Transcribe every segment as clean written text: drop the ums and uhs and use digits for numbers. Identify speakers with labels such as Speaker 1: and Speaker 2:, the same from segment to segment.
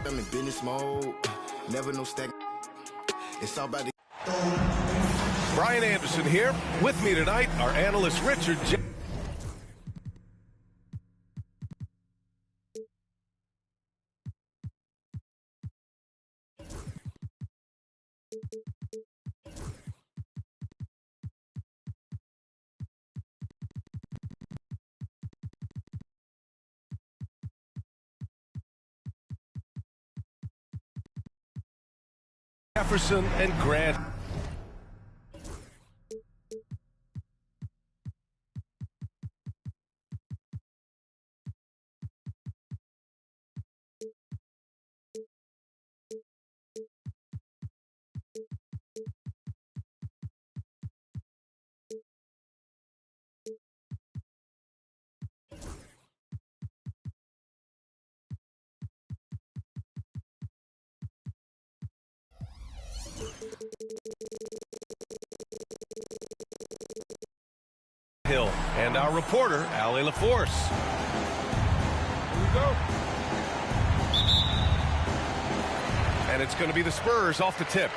Speaker 1: I'm in business mode. Never no stack. It's all about the.
Speaker 2: Brian Anderson here. With me tonight, our analyst Richard J. Jefferson and Grant. Hill and our reporter, Allie LaForce. Here we go. And it's going to be the Spurs off the tip.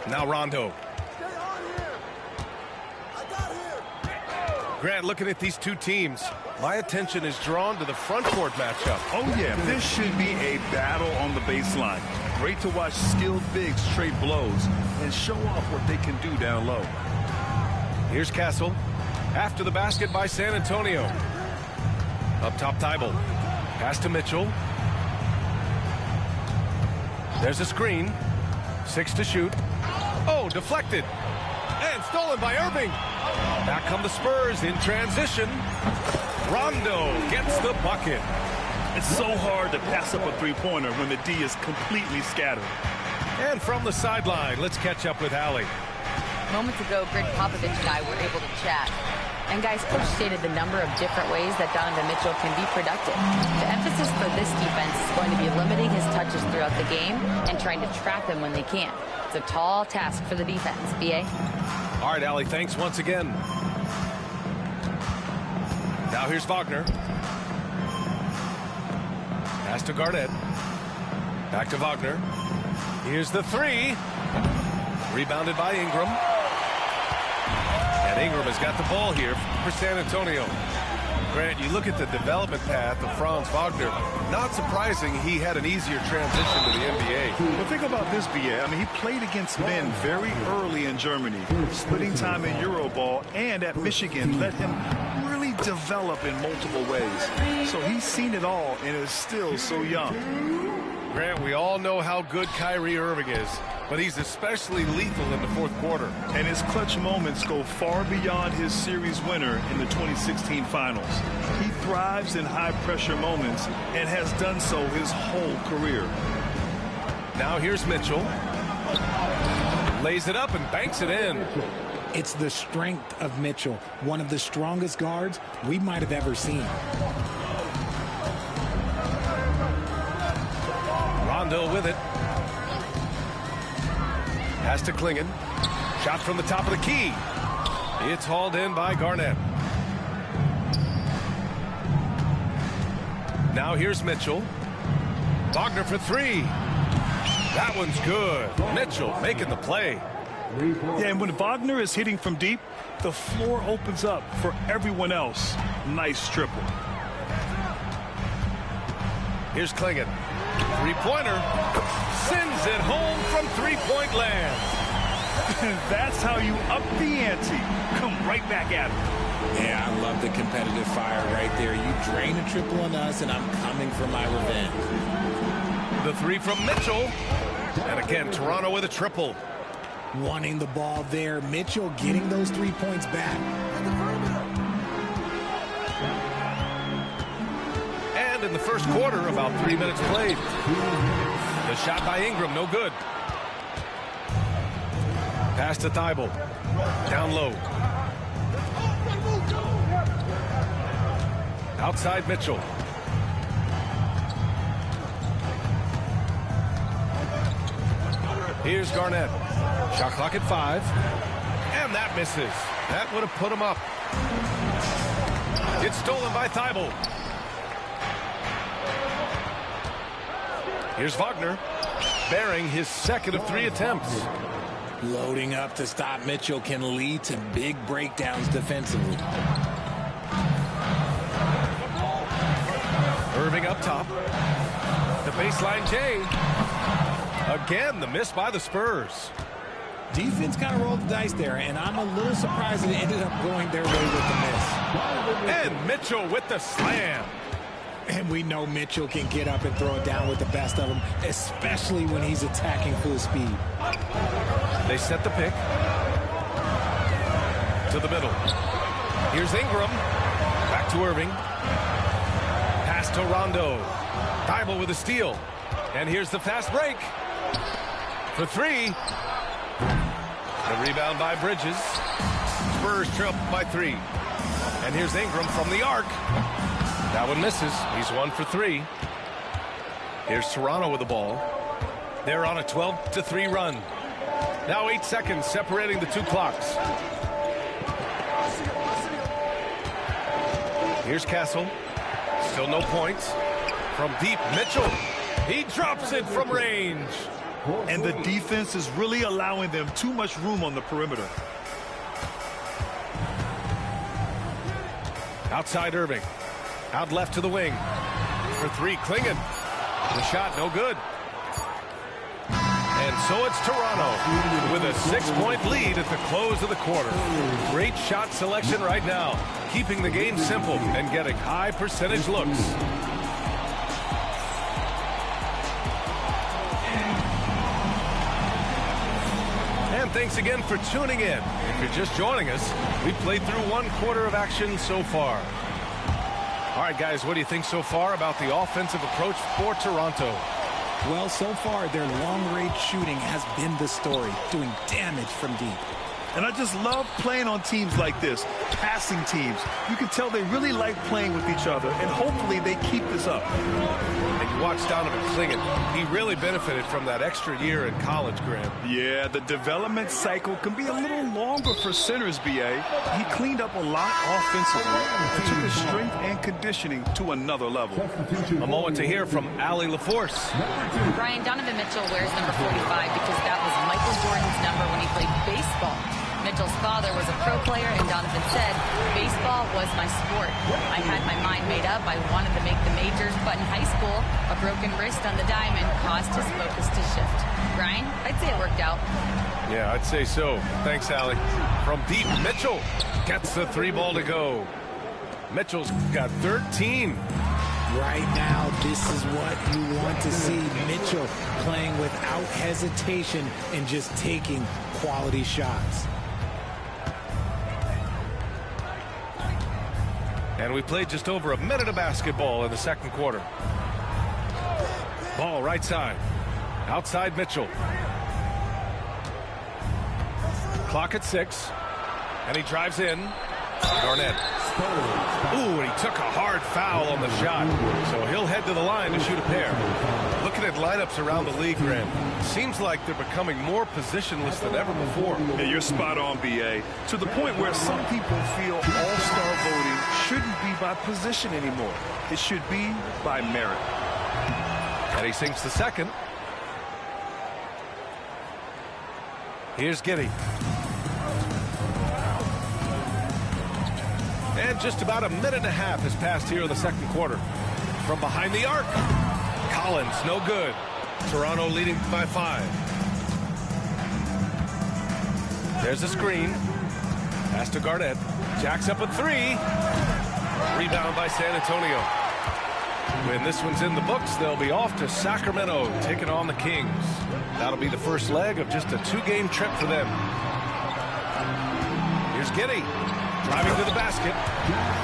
Speaker 2: Now Rondo. Grant, looking at these two teams, my attention is drawn to the front court matchup.
Speaker 3: Oh, yeah, this should be a battle on the baseline. Great to watch skilled bigs trade blows and show off what they can do down low.
Speaker 2: Here's Castle. After the basket by San Antonio. Up top, Thibault. Pass to Mitchell. There's a screen. 6 to shoot. Oh, deflected. And stolen by Irving. Back come the Spurs in transition. Rondo gets the bucket.
Speaker 3: It's so hard to pass up a three-pointer when the D is completely scattered.
Speaker 2: And from the sideline, let's catch up with Allie.
Speaker 4: Moments ago, Greg Popovich and I were able to chat. And guys, Coach stated the number of different ways that Donovan Mitchell can be productive. The emphasis for this defense is going to be limiting his touches throughout the game and trying to trap him when they can. It's a tall task for the defense. B.A.?
Speaker 2: All right, Allie, thanks once again. Now here's Wagner. Pass to Garnett. Back to Wagner. Here's the three. Rebounded by Ingram. And Ingram has got the ball here for San Antonio. Grant, you look at the development path of Franz Wagner. Not surprising he had an easier transition to the NBA.
Speaker 3: Well, think about this, B.A. I mean, he played against men very early in Germany, splitting time in Euroball, and at Michigan let him really develop in multiple ways. So he's seen it all and is still so young.
Speaker 2: Grant, we all know how good Kyrie Irving is, but he's especially lethal in the fourth quarter.
Speaker 3: And his clutch moments go far beyond his series winner in the 2016 finals. He thrives in high-pressure moments and has done so his whole career.
Speaker 2: Now here's Mitchell. Lays it up and banks it in.
Speaker 5: It's the strength of Mitchell, one of the strongest guards we might have ever seen.
Speaker 2: Rondo with it. Pass to Klingon. Shot from the top of the key. It's hauled in by Garnett. Now here's Mitchell. Wagner for three. That one's good. Mitchell making the play.
Speaker 3: Yeah, and when Wagner is hitting from deep, the floor opens up for everyone else. Nice triple.
Speaker 2: Here's Klingon. Three-pointer. Sends it home from three-point land.
Speaker 3: That's how you up the ante. Come right back at him.
Speaker 6: Yeah, I love the competitive fire right there. You drain a triple on us, and I'm coming for my revenge.
Speaker 2: The three from Mitchell. And again, Toronto with a triple.
Speaker 5: Wanting the ball there. Mitchell getting those 3 points back.
Speaker 2: And in the first quarter, about 3 minutes played. The shot by Ingram, no good. Pass to Thibault. Down low. Outside Mitchell. Here's Garnett. Shot clock at 5. And that misses. That would have put him up. It's stolen by Thibault. Here's Wagner, bearing his second of 3 attempts.
Speaker 6: Loading up to stop Mitchell can lead to big breakdowns defensively.
Speaker 2: Irving up top. The baseline J. Again, the miss by the Spurs.
Speaker 5: Defense kind of rolled the dice there, and I'm a little surprised it ended up going their way with the miss.
Speaker 2: And Mitchell with the slam.
Speaker 5: And we know Mitchell can get up and throw it down with the best of them, especially when he's attacking full speed.
Speaker 2: They set the pick. To the middle. Here's Ingram. Back to Irving. Pass to Rondo. Thibault with a steal. And here's the fast break. For 3. The rebound by Bridges. Spurs trail by 3. And here's Ingram from the arc. That one misses. He's 1 for 3. Here's Toronto with the ball. They're on a 12-3 run. Now 8 seconds separating the 2 clocks. Here's Castle. Still no points. From deep, Mitchell. He drops it from range.
Speaker 3: And the defense is really allowing them too much room on the perimeter.
Speaker 2: Outside Irving. Out left to the wing. For 3, Klingon. The shot no good. And so it's Toronto with a 6-point lead at the close of the quarter. Great shot selection right now, keeping the game simple and getting high percentage looks. And thanks again for tuning in. If you're just joining us, we've played through 1 quarter of action so far. All right, guys, what do you think so far about the offensive approach for Toronto?
Speaker 5: Well, so far, their long-range shooting has been the story, doing damage from deep.
Speaker 3: And I just love playing on teams like this, passing teams. You can tell they really like playing with each other, and hopefully they keep this up.
Speaker 2: And you watch Donovan Klingon. He really benefited from that extra year in college, Graham.
Speaker 3: Yeah, the development cycle can be a little longer for centers, B.A. He cleaned up a lot offensively and took his strength and conditioning to another level.
Speaker 2: A moment to hear from Allie LaForce.
Speaker 4: Brian, Donovan Mitchell wears number 45 because that was Michael Jordan's number when he played baseball. Mitchell's father was a pro player, and Donovan said, baseball was my sport. I had my mind made up. I wanted to make the majors, but in high school, a broken wrist on the diamond caused his focus to shift. Brian, I'd say it worked out.
Speaker 2: Yeah, I'd say so. Thanks, Allie. From deep, Mitchell gets the 3 ball to go. Mitchell's got 13.
Speaker 5: Right now, this is what you want to see. Mitchell playing without hesitation and just taking quality shots.
Speaker 2: And we played just over a minute of basketball in the second quarter. Ball right side. Outside Mitchell. Clock at 6. And he drives in. Garnett. Ooh, and he took a hard foul on the shot. So he'll head to the line to shoot a pair. Looking at lineups around the league, Graham, seems like they're becoming more positionless than ever before.
Speaker 3: Yeah, you're spot on, B.A. To the point where some people feel all-star voting shouldn't be by position anymore. It should be by merit.
Speaker 2: And he sinks the second. Here's Giddey. And just about a minute and a half has passed here in the second quarter. From behind the arc. Collins, no good. Toronto leading by 5. There's a screen. Pass to Garnett. Jacks up a 3. Rebound by San Antonio. When this one's in the books, they'll be off to Sacramento, taking on the Kings. That'll be the first leg of just a 2-game trip for them. Here's Giddey. Driving to the basket.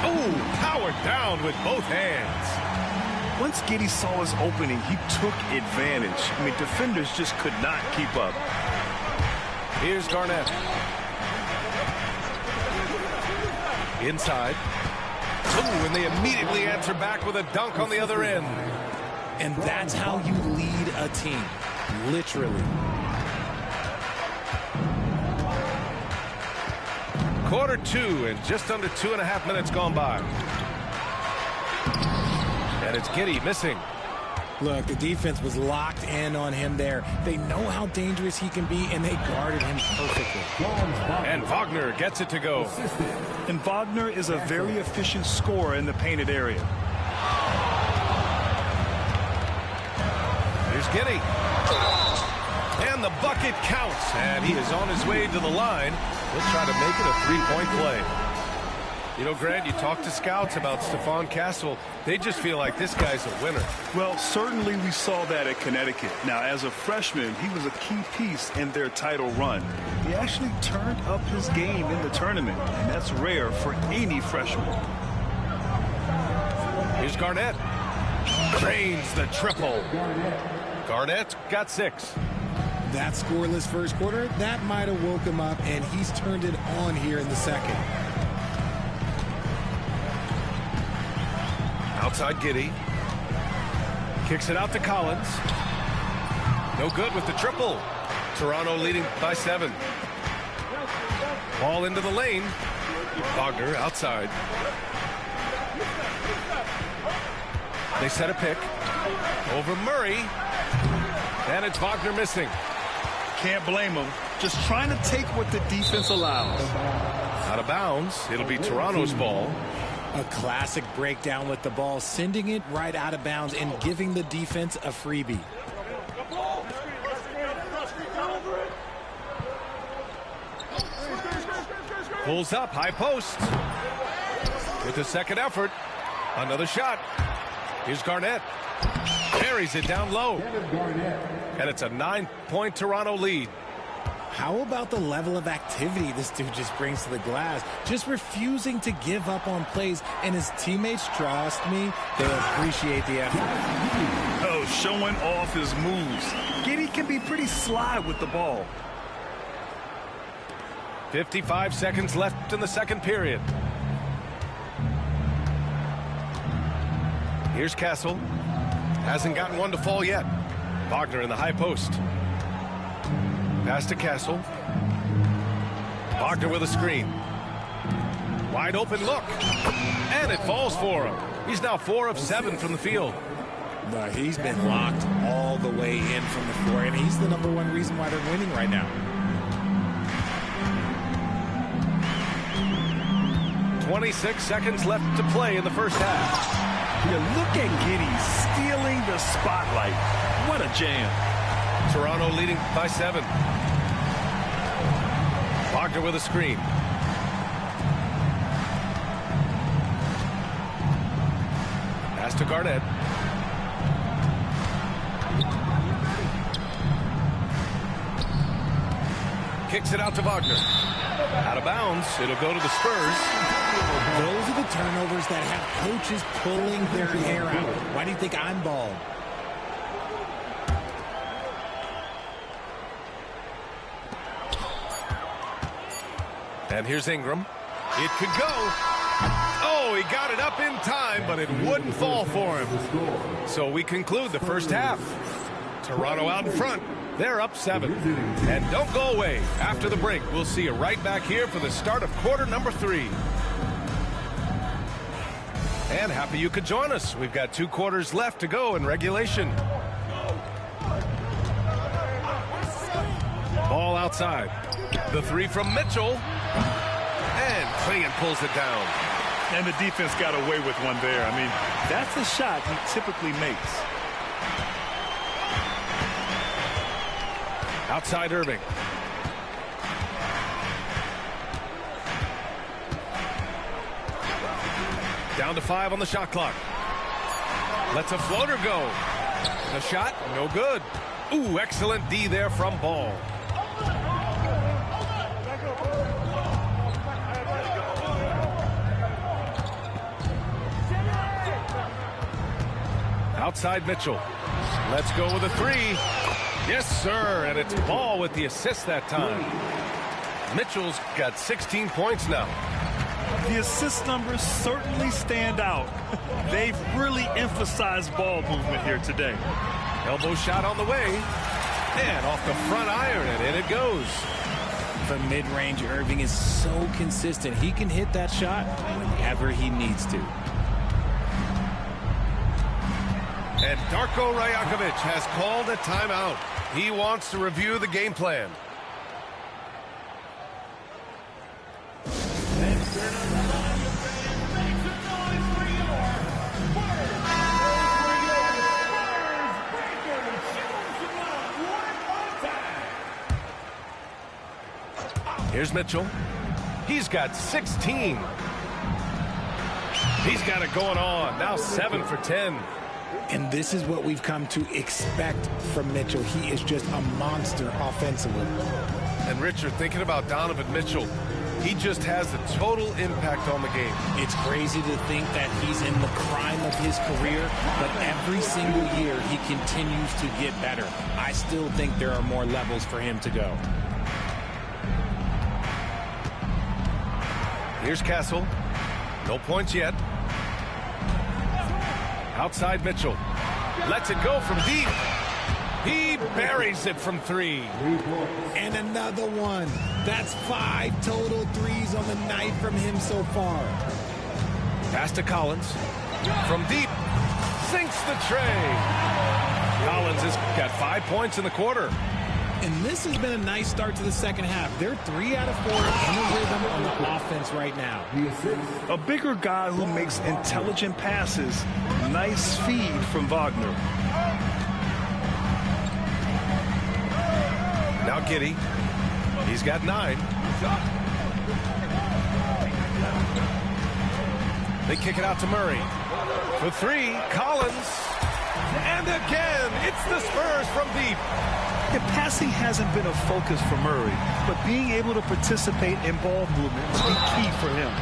Speaker 2: Oh, powered down with both hands.
Speaker 3: Once Giddey saw his opening, he took advantage. I mean, defenders just could not keep up.
Speaker 2: Here's Garnett. Inside. Ooh, and they immediately answer back with a dunk on the other end.
Speaker 5: And that's how you lead a team. Literally.
Speaker 2: Quarter 2 and just under 2.5 minutes gone by. And it's Giddey missing.
Speaker 5: Look, the defense was locked in on him there. They know how dangerous he can be, and they guarded him perfectly.
Speaker 2: And Wagner gets it to go.
Speaker 3: And Wagner is a very efficient scorer in the painted area.
Speaker 2: Here's Giddey. And the bucket counts. And he is on his way to the line. He'll try to make it a three-point play. You know, Grant, you talk to scouts about Stephon Castle. They just feel like this guy's a winner.
Speaker 3: Well, certainly we saw that at Connecticut. Now, as a freshman, he was a key piece in their title run. He actually turned up his game in the tournament, and that's rare for any freshman.
Speaker 2: Here's Garnett. Drains the triple. Garnett got 6.
Speaker 5: That scoreless first quarter, that might have woke him up, and he's turned it on here in the second.
Speaker 2: Outside Giddey. Kicks it out to Collins. No good with the triple. Toronto leading by 7. Ball into the lane. Wagner outside. They set a pick. Over Murray. And it's Wagner missing.
Speaker 3: Can't blame him. Just trying to take what the defense allows.
Speaker 2: Out of bounds. It'll be Toronto's ball.
Speaker 5: A classic breakdown with the ball, sending it right out of bounds and giving the defense a freebie.
Speaker 2: Pulls up, high post. With the second effort, another shot. Here's Garnett. Carries it down low. And it's a 9-point Toronto lead.
Speaker 5: How about the level of activity this dude just brings to the glass? Just refusing to give up on plays, and his teammates, trust me, they appreciate the effort.
Speaker 3: Oh, showing off his moves. Giddey can be pretty sly with the ball.
Speaker 2: 55 seconds left in the second period. Here's Castle. Hasn't gotten one to fall yet. Wagner in the high post. Pass to Castle. Wagner with a screen. Wide open look. And it falls for him. He's now 4 of 7 from the field.
Speaker 5: No, he's been locked all the way in from the floor, and he's the #1 reason why they're winning right now.
Speaker 2: 26 seconds left to play in the first half.
Speaker 3: Yeah, look at Giddey stealing the spotlight. What a jam.
Speaker 2: Toronto leading by 7. Wagner with a screen. Pass to Garnett. Kicks it out to Wagner. Out of bounds. It'll go to the Spurs.
Speaker 5: Those are the turnovers that have coaches pulling their hair out. Why do you think I'm bald?
Speaker 2: And here's Ingram. It could go. Oh, he got it up in time, but it wouldn't fall for him. So we conclude the first half. Toronto out in front. They're up 7. And don't go away. After the break, we'll see you right back here for the start of quarter number 3. And happy you could join us. We've got 2 quarters left to go in regulation. Ball outside. The 3 from Mitchell. And Clingan pulls it down.
Speaker 3: And the defense got away with one there. I mean, that's a shot he typically makes.
Speaker 2: Outside Irving. Down to 5 on the shot clock. Lets a floater go. The shot, no good. Ooh, excellent D there from Ball. Outside Mitchell. Let's go with a 3. Yes, sir. And it's Ball with the assist that time. Mitchell's got 16 points now.
Speaker 3: The assist numbers certainly stand out. They've really emphasized ball movement here today.
Speaker 2: Elbow shot on the way. And off the front iron, and in it goes.
Speaker 5: From mid-range, Irving is so consistent. He can hit that shot whenever he needs to.
Speaker 2: And Darko Rajakovic has called a timeout. He wants to review the game plan. Here's Mitchell. He's got 16. He's got it going on. Now 7 for 10.
Speaker 5: And this is what we've come to expect from Mitchell. He is just a monster offensively.
Speaker 2: And Richard, thinking about Donovan Mitchell, he just has a total impact on the game.
Speaker 5: It's crazy to think that he's in the prime of his career, but every single year he continues to get better. I still think there are more levels for him to go.
Speaker 2: Here's Castle. No points yet. Outside Mitchell. Lets it go from deep. He buries it from 3.
Speaker 5: And another one. That's 5 total threes on the night from him so far.
Speaker 2: Pass to Collins. From deep. Sinks the tray. Collins has got 5 points in the quarter.
Speaker 5: And this has been a nice start to the second half. They're 3 out of 4 in a rhythm on the offense right now.
Speaker 3: A bigger guy who makes intelligent passes. Nice feed from Wagner.
Speaker 2: Now Giddey. He's got 9. They kick it out to Murray. For 3, Collins. And again, it's the Spurs from deep.
Speaker 3: Yeah, passing hasn't been a focus for Murray, but being able to participate in ball movement will be key for him.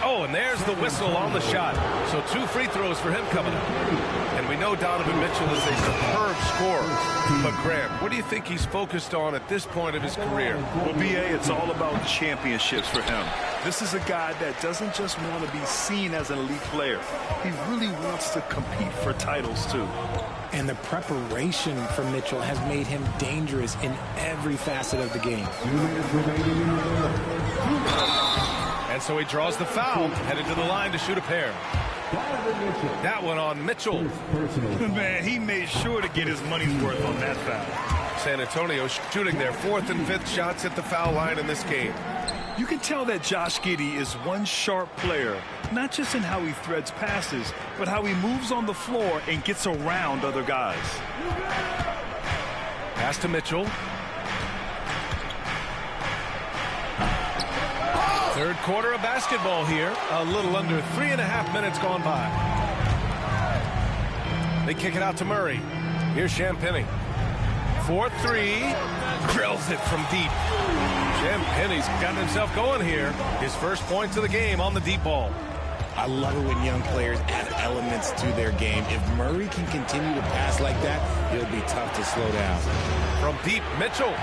Speaker 2: Oh, and there's the whistle on the shot. So 2 free throws for him coming up. And we know Donovan Mitchell is a superb scorer. But Graham, what do you think he's focused on at this point of his career?
Speaker 3: Well, B.A., it's all about championships for him. This is a guy that doesn't just want to be seen as an elite player. He really wants to compete for titles, too.
Speaker 5: And the preparation for Mitchell has made him dangerous in every facet of the game.
Speaker 2: And so he draws the foul, headed to the line to shoot a pair. That one on Mitchell.
Speaker 3: Man, he made sure to get his money's worth on that foul.
Speaker 2: San Antonio shooting their 4th and 5th shots at the foul line in this game.
Speaker 3: You can tell that Josh Giddey is one sharp player, not just in how he threads passes, but how he moves on the floor and gets around other guys.
Speaker 2: Pass to Mitchell. Third quarter of basketball here. A little under 3.5 minutes gone by. They kick it out to Murray. Here's Champagnie. 4-3. Drills it from deep. Champagnie's gotten himself going here. His first points of the game on the deep ball.
Speaker 5: I love it when young players add elements to their game. If Murray can continue to pass like that, it'll be tough to slow down.
Speaker 2: From deep, Mitchell.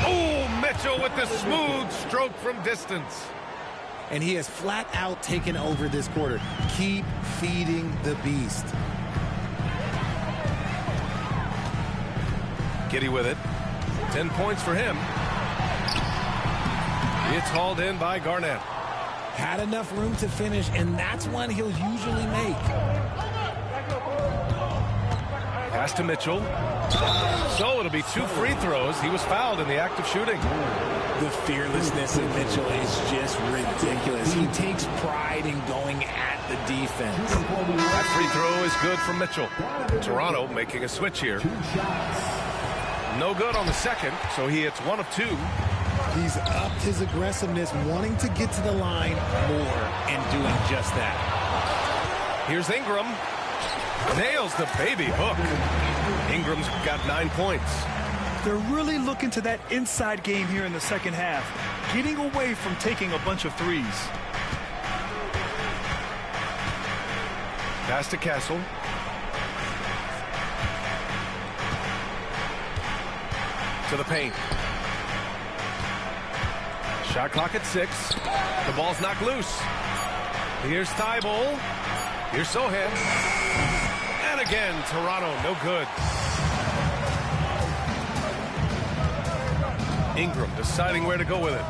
Speaker 2: Oh, Mitchell with the smooth stroke from distance.
Speaker 5: And he has flat out taken over this quarter. Keep feeding the beast.
Speaker 2: Giddey with it. 10 points for him. It's hauled in by Garnett.
Speaker 5: Had enough room to finish, and that's one he'll usually make.
Speaker 2: Pass to Mitchell. So it'll be 2 free throws. He was fouled in the act of shooting.
Speaker 5: The fearlessness of Mitchell is just ridiculous. He takes pride in going at the defense.
Speaker 2: That free throw is good from Mitchell. Toronto making a switch here. No good on the second, so he hits 1 of 2.
Speaker 5: He's upped his aggressiveness, wanting to get to the line more and doing just that.
Speaker 2: Here's Ingram. Nails the baby hook. Ingram's got 9 points.
Speaker 3: They're really looking to that inside game here in the second half, getting away from taking a bunch of threes.
Speaker 2: Pass to Castle. To the paint. Shot clock at 6. The ball's knocked loose. Here's Thibault. Here's Sohan. And again, Toronto, no good. Ingram deciding where to go with it.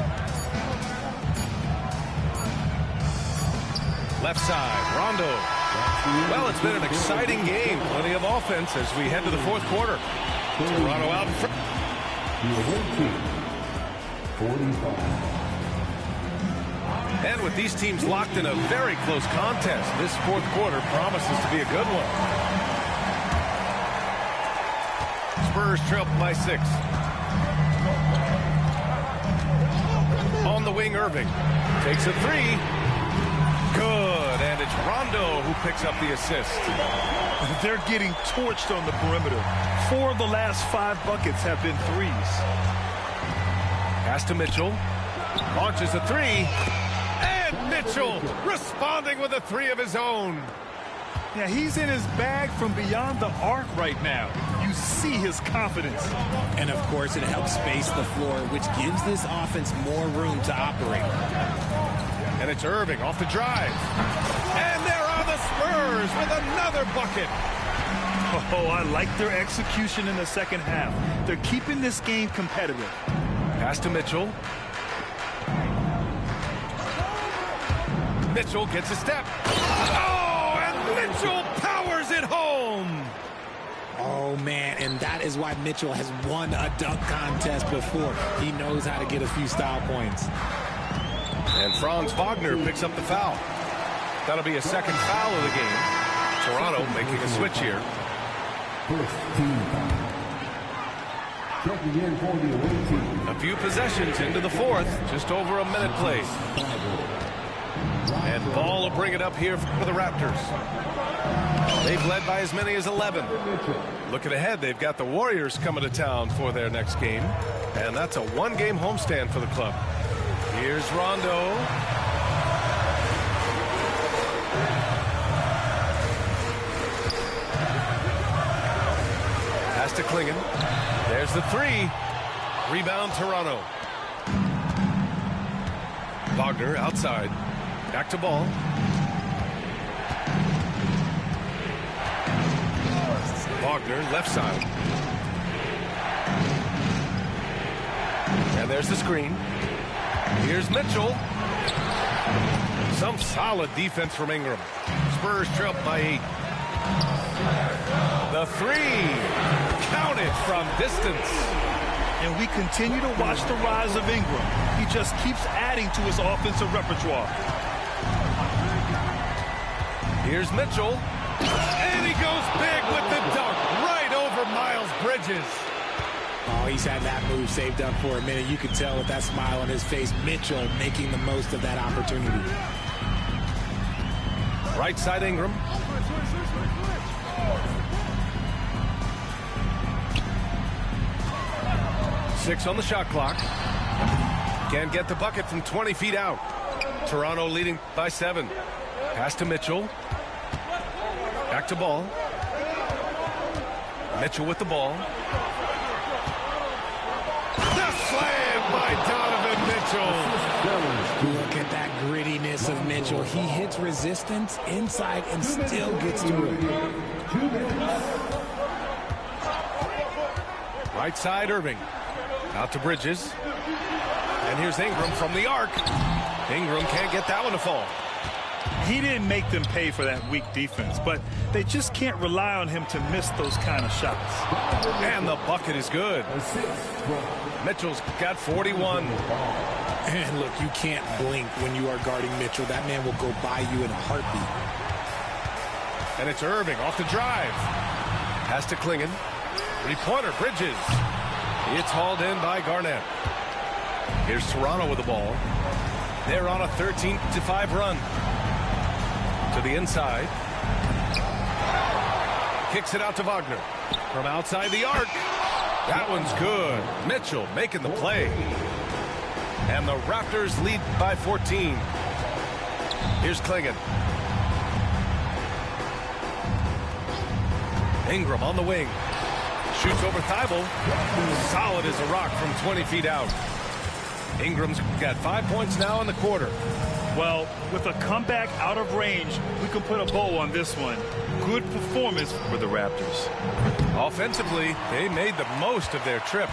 Speaker 2: Left side, Rondo. Well, it's been an exciting game. Plenty of offense as we head to the fourth quarter. Toronto out in front. And with these teams locked in a very close contest, this fourth quarter promises to be a good one. Spurs trail by 6. On the wing, Irving takes a 3. Good, and it's Rondo who picks up the assist.
Speaker 3: They're getting torched on the perimeter. 4 of the last 5 buckets have been threes.
Speaker 2: Pass to Mitchell. Launches a 3. And Mitchell responding with a 3 of his own.
Speaker 3: Yeah, he's in his bag from beyond the arc right now. You see his confidence.
Speaker 6: And, of course, it helps space the floor, which gives this offense more room to operate.
Speaker 2: And it's Irving off the drive. And there are the Spurs with another bucket.
Speaker 3: Oh, I like their execution in the second half. They're keeping this game competitive.
Speaker 2: Pass to Mitchell. Mitchell gets a step. Oh, and Mitchell powers it home.
Speaker 6: Oh, man, and that is why Mitchell has won a dunk contest before. He knows how to get a few style points.
Speaker 2: And Franz Wagner picks up the foul. That'll be a second foul of the game. Toronto making a switch here. A few possessions into the fourth. Just over a minute played. And Ball will bring it up here for the Raptors. They've led by as many as 11. Looking ahead, they've got the Warriors coming to town for their next game. And that's a one-game homestand for the club. Here's Rondo. Pass to Klingon. There's the 3. Rebound Toronto. Wagner outside. Back to Ball. Wagner left side. And there's the screen. Here's Mitchell. Some solid defense from Ingram. Spurs trail by 8. The 3. Counted from distance.
Speaker 3: And we continue to watch the rise of Ingram. He just keeps adding to his offensive repertoire.
Speaker 2: Here's Mitchell. And he goes big with the dunk right over Miles Bridges.
Speaker 6: Oh, he's had that move saved up for a minute. You can tell with that smile on his face, Mitchell making the most of that opportunity.
Speaker 2: Right side Ingram. Six on the shot clock. Can't get the bucket from 20 feet out. Toronto leading by 7. Pass to Mitchell. Back to Ball. Mitchell with the ball. The slam by Donovan Mitchell.
Speaker 6: Look at that grittiness of Mitchell. He hits resistance inside and still gets through it.
Speaker 2: Right side Irving. Out to Bridges. And here's Ingram from the arc. Ingram can't get that one to fall.
Speaker 3: He didn't make them pay for that weak defense, but they just can't rely on him to miss those kind of shots.
Speaker 2: And the bucket is good. Mitchell's got 41.
Speaker 6: And look, you can't blink when you are guarding Mitchell. That man will go by you in a heartbeat.
Speaker 2: And it's Irving off the drive. Pass to Klingon. Three-pointer, Bridges. It's hauled in by Garnett. Here's Toronto with the ball. They're on a 13-5 run. To the inside. Kicks it out to Wagner. From outside the arc. That one's good. Mitchell making the play. And the Raptors lead by 14. Here's Klingon. Ingram on the wing. Shoots over Thibault. Solid as a rock from 20 feet out. Ingram's got 5 points now in the quarter.
Speaker 3: Well, with a comeback out of range, we can put a bow on this one. Good performance for the Raptors.
Speaker 2: Offensively, they made the most of their trips.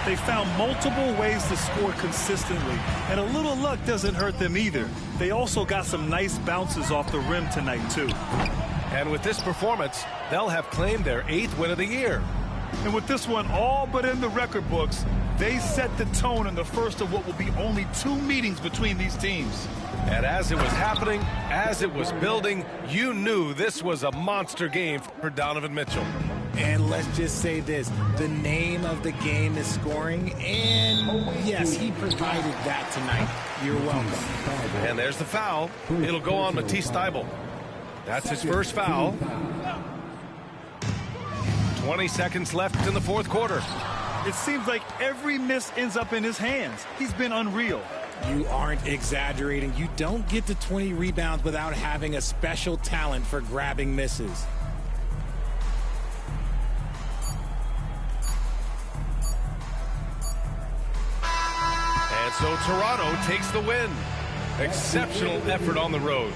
Speaker 3: They found multiple ways to score consistently, and a little luck doesn't hurt them either. They also got some nice bounces off the rim tonight, too.
Speaker 2: And with this performance, they'll have claimed their 8th win of the year.
Speaker 3: And with this one all but in the record books, they set the tone in the first of what will be only 2 meetings between these teams.
Speaker 2: And as it was happening, as it was building, you knew this was a monster game for Donovan Mitchell.
Speaker 5: And let's just say this, the name of the game is scoring, and yes, he provided that tonight. You're welcome.
Speaker 2: And there's the foul. It'll go on Matisse Thybulle. That's his first foul. 20 seconds left in the fourth quarter.
Speaker 3: It seems like every miss ends up in his hands. He's been unreal.
Speaker 5: You aren't exaggerating. You don't get to 20 rebounds without having a special talent for grabbing misses.
Speaker 2: And so Toronto takes the win. Exceptional effort on the road.